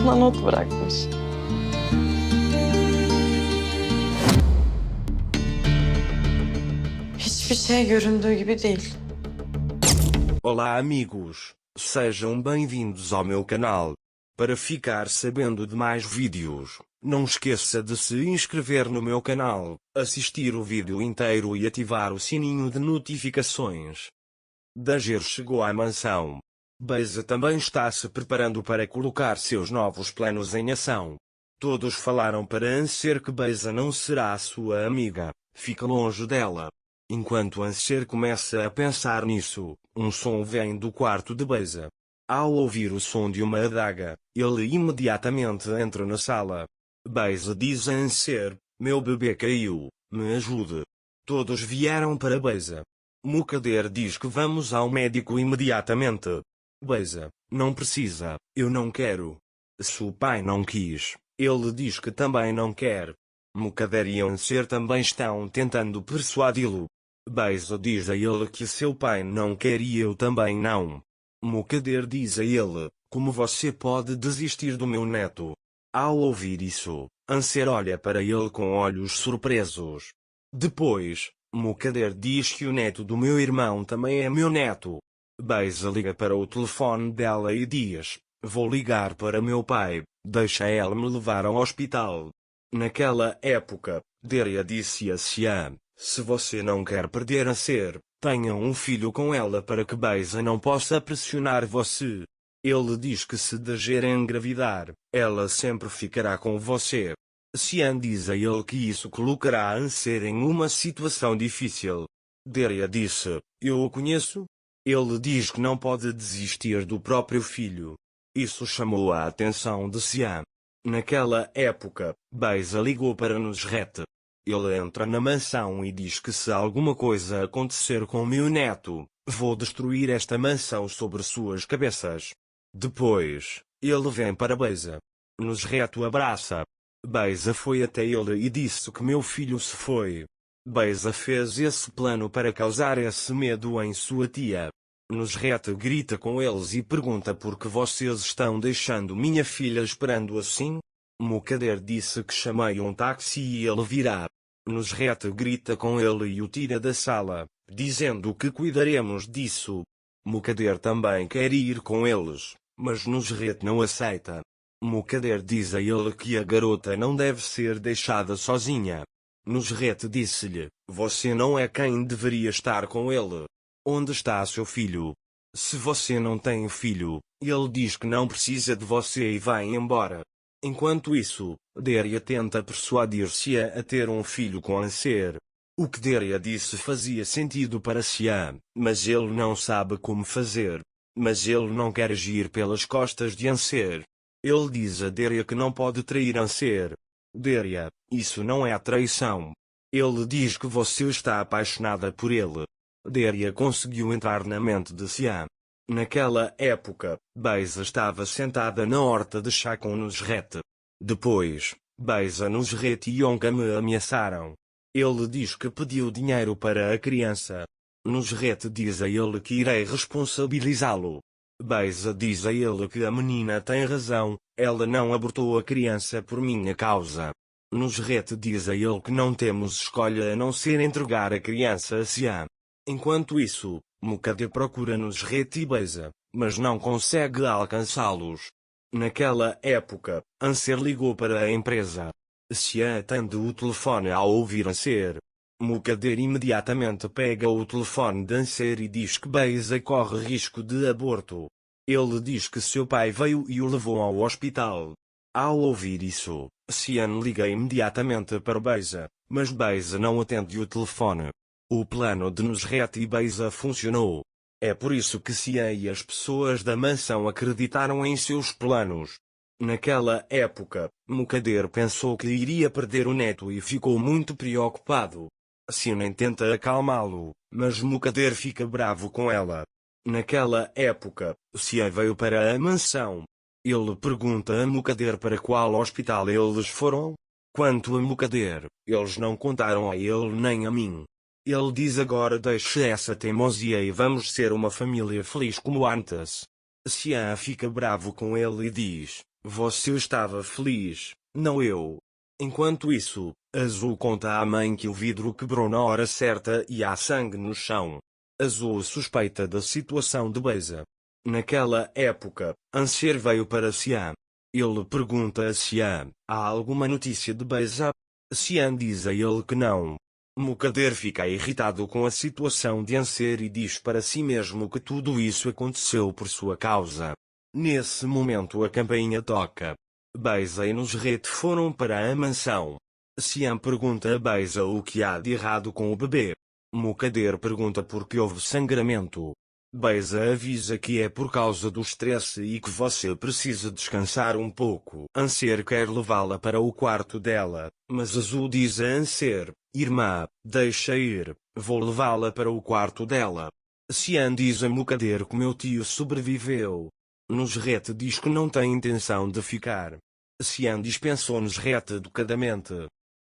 bana not bırakmış. Hiçbir şey göründüğü gibi değil. Olá amigos, sejam bem-vindos ao meu canal. Para ficar sabendo de mais vídeos, não esqueça de se inscrever no meu canal, assistir o vídeo inteiro e ativar o sininho de notificações. Danger chegou à mansão. Beza também está se preparando para colocar seus novos planos em ação. Todos falaram para Anser que Beza não será sua amiga, fica longe dela. Enquanto Anser começa a pensar nisso, um som vem do quarto de Beza. Ao ouvir o som de uma adaga, ele imediatamente entra na sala. Beza diz a Anser: meu bebê caiu, me ajude. Todos vieram para Beza. Mukader diz que vamos ao médico imediatamente. Beza: não precisa, eu não quero. Se o pai não quis, ele diz que também não quer. Mukader e Anser também estão tentando persuadi-lo. Beza diz a ele que seu pai não quer e eu também não. Mukader diz a ele: como você pode desistir do meu neto? Ao ouvir isso, Anser olha para ele com olhos surpresos. Depois, Mukader diz que o neto do meu irmão também é meu neto. Beza liga para o telefone dela e diz: vou ligar para meu pai, deixa ela me levar ao hospital. Naquela época, Deria disse a Sian: se você não quer perder Anser, tenha um filho com ela para que Beza não possa pressionar você. Ele diz que se Danger engravidar, ela sempre ficará com você. Sian diz a ele que isso colocará Anser em uma situação difícil. Deria disse: eu o conheço? Ele diz que não pode desistir do próprio filho. Isso chamou a atenção de Sian. Naquela época, Beza ligou para Nusret. Ele entra na mansão e diz que se alguma coisa acontecer com meu neto, vou destruir esta mansão sobre suas cabeças. Depois, ele vem para Beza. Nusret o abraça. Beza foi até ele e disse que meu filho se foi. Beza fez esse plano para causar esse medo em sua tia. Nusret grita com eles e pergunta por que vocês estão deixando minha filha esperando assim? Mukader disse que chamei um táxi e ele virá. Nusret grita com ele e o tira da sala, dizendo que cuidaremos disso. Mukader também quer ir com eles, mas Nusret não aceita. Mukader diz a ele que a garota não deve ser deixada sozinha. Nusret disse-lhe: você não é quem deveria estar com ele. Onde está seu filho? Se você não tem filho, ele diz que não precisa de você e vai embora. Enquanto isso, Deria tenta persuadir-se a ter um filho com Anser. O que Deria disse fazia sentido para Sian, mas ele não sabe como fazer. Mas ele não quer agir pelas costas de Anser. Ele diz a Deria que não pode trair Anser. Deria: isso não é traição. Ele diz que você está apaixonada por ele. Deria conseguiu entrar na mente de Sian. Naquela época, Beza estava sentada na horta de chá com Nusret. Depois, Beza, Nusret e Yonkame ameaçaram. Ele diz que pediu dinheiro para a criança. Nusret diz a ele que irei responsabilizá-lo. Beza diz a ele que a menina tem razão, ela não abortou a criança por minha causa. Nusret diz a ele que não temos escolha a não ser entregar a criança a Sian. Enquanto isso, Mukader procura Nusret e Beza, mas não consegue alcançá-los. Naquela época, Anser ligou para a empresa. Sian atende o telefone ao ouvir Anser. Mukader imediatamente pega o telefone de Anser e diz que Beza corre risco de aborto. Ele diz que seu pai veio e o levou ao hospital. Ao ouvir isso, Sian liga imediatamente para Beza, mas Beza não atende o telefone. O plano de Nusret e Beza funcionou. É por isso que Sian e as pessoas da mansão acreditaram em seus planos. Naquela época, Mukader pensou que iria perder o neto e ficou muito preocupado. Sian tenta acalmá-lo, mas Mukader fica bravo com ela. Naquela época, Sian veio para a mansão. Ele pergunta a Mukader para qual hospital eles foram. Quanto a Mukader, eles não contaram a ele nem a mim. Ele diz agora deixe essa teimosia e vamos ser uma família feliz como antes. Sian fica bravo com ele e diz: Você estava feliz, não eu. Enquanto isso, Azul conta à mãe que o vidro quebrou na hora certa e há sangue no chão. Azul suspeita da situação de Beza. Naquela época, Anser veio para Xian. Ele pergunta a Xian: há alguma notícia de Beza? Xian diz a ele que não. Mukadder fica irritado com a situação de Anser e diz para si mesmo que tudo isso aconteceu por sua causa. Nesse momento a campainha toca. Beza e Nusret foram para a mansão. Xian pergunta a Beza o que há de errado com o bebê. Mukadder pergunta por que houve sangramento. Beza avisa que é por causa do estresse e que você precisa descansar um pouco. Anser quer levá-la para o quarto dela, mas Azul diz a Anser: irmã, deixa ir, vou levá-la para o quarto dela. Xian diz a Mukadder que meu tio sobreviveu. Nusret diz que não tem intenção de ficar. Xian dispensou Nusret educadamente.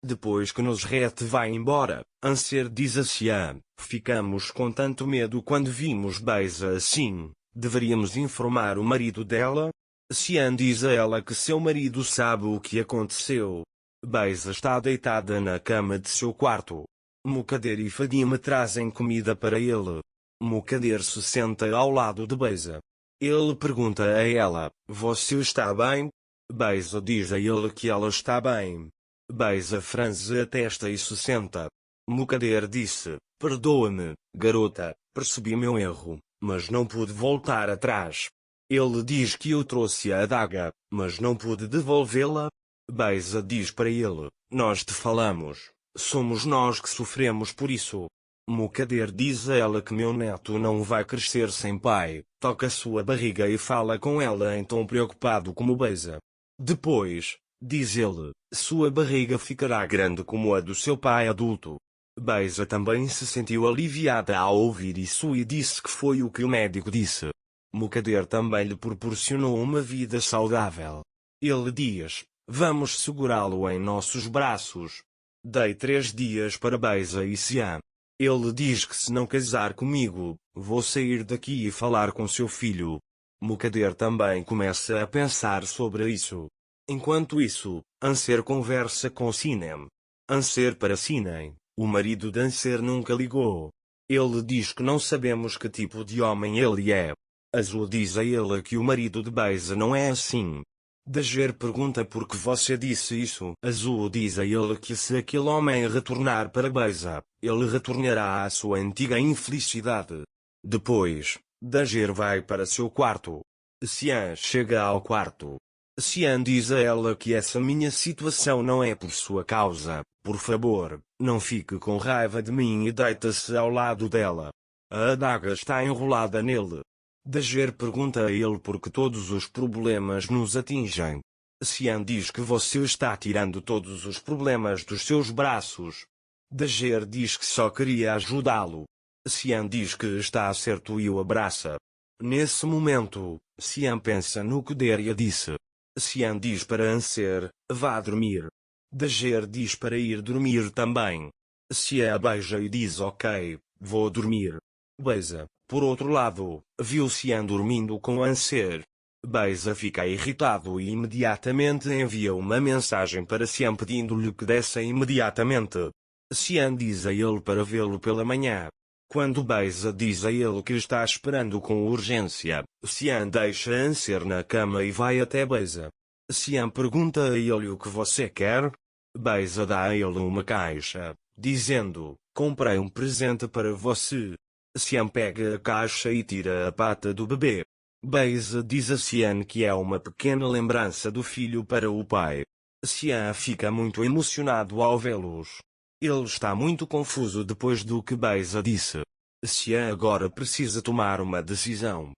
Depois que Nusret vai embora, Anser diz a Xian: ficamos com tanto medo quando vimos Beza assim, deveríamos informar o marido dela? Xian diz a ela que seu marido sabe o que aconteceu. Beza está deitada na cama de seu quarto. Mukadder e Fadime trazem comida para ele. Mukadder se senta ao lado de Beza. Ele pergunta a ela: você está bem? Beza diz a ele que ela está bem. Beza franze a testa e se senta. Mukadder disse: perdoa-me, garota, percebi meu erro, mas não pude voltar atrás. Ele diz que eu trouxe a adaga, mas não pude devolvê-la. Beza diz para ele: nós te falamos, somos nós que sofremos por isso. Mukadder diz a ela que meu neto não vai crescer sem pai, toca sua barriga e fala com ela em tom preocupado como Beza. Depois, diz ele, sua barriga ficará grande como a do seu pai adulto. Beza também se sentiu aliviada ao ouvir isso e disse que foi o que o médico disse. Mukadder também lhe proporcionou uma vida saudável. Ele diz: vamos segurá-lo em nossos braços. Dei 3 dias para Beza e Xian. Ele diz que se não casar comigo, vou sair daqui e falar com seu filho. Mukadder também começa a pensar sobre isso. Enquanto isso, Anser conversa com Sinem. Anser para Sinem: o marido de Anser nunca ligou. Ele diz que não sabemos que tipo de homem ele é. Azul diz a ele que o marido de Beza não é assim. Dager pergunta por que você disse isso. Azul diz a ele que se aquele homem retornar para Beza, ele retornará à sua antiga infelicidade. Depois, Dager vai para seu quarto. Xian chega ao quarto. Xian diz a ela que essa minha situação não é por sua causa, por favor, não fique com raiva de mim e deita-se ao lado dela. A adaga está enrolada nele. Dager pergunta a ele por que todos os problemas nos atingem. Xian diz que você está tirando todos os problemas dos seus braços. Dager diz que só queria ajudá-lo. Xian diz que está certo e o abraça. Nesse momento, Xian pensa no que Deria disse. Xian diz para Anser: vá dormir. Dager diz para ir dormir também. Xian a beija e diz: ok, vou dormir. Beza, por outro lado, viu Xian dormindo com Anser. Beza fica irritado e imediatamente envia uma mensagem para Xian pedindo-lhe que desça imediatamente. Xian diz a ele para vê-lo pela manhã. Quando Beza diz a ele que está esperando com urgência, Xian deixa Anser na cama e vai até Beza. Xian pergunta a ele o que você quer. Beza dá a ele uma caixa, dizendo: comprei um presente para você. Xian pega a caixa e tira a pata do bebê. Beza diz a Xian que é uma pequena lembrança do filho para o pai. Xian fica muito emocionado ao vê-los. Ele está muito confuso depois do que Beza disse. Xian agora precisa tomar uma decisão.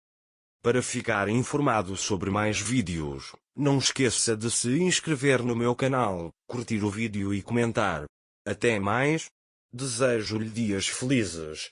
Para ficar informado sobre mais vídeos, não esqueça de se inscrever no meu canal, curtir o vídeo e comentar. Até mais. Desejo-lhe dias felizes.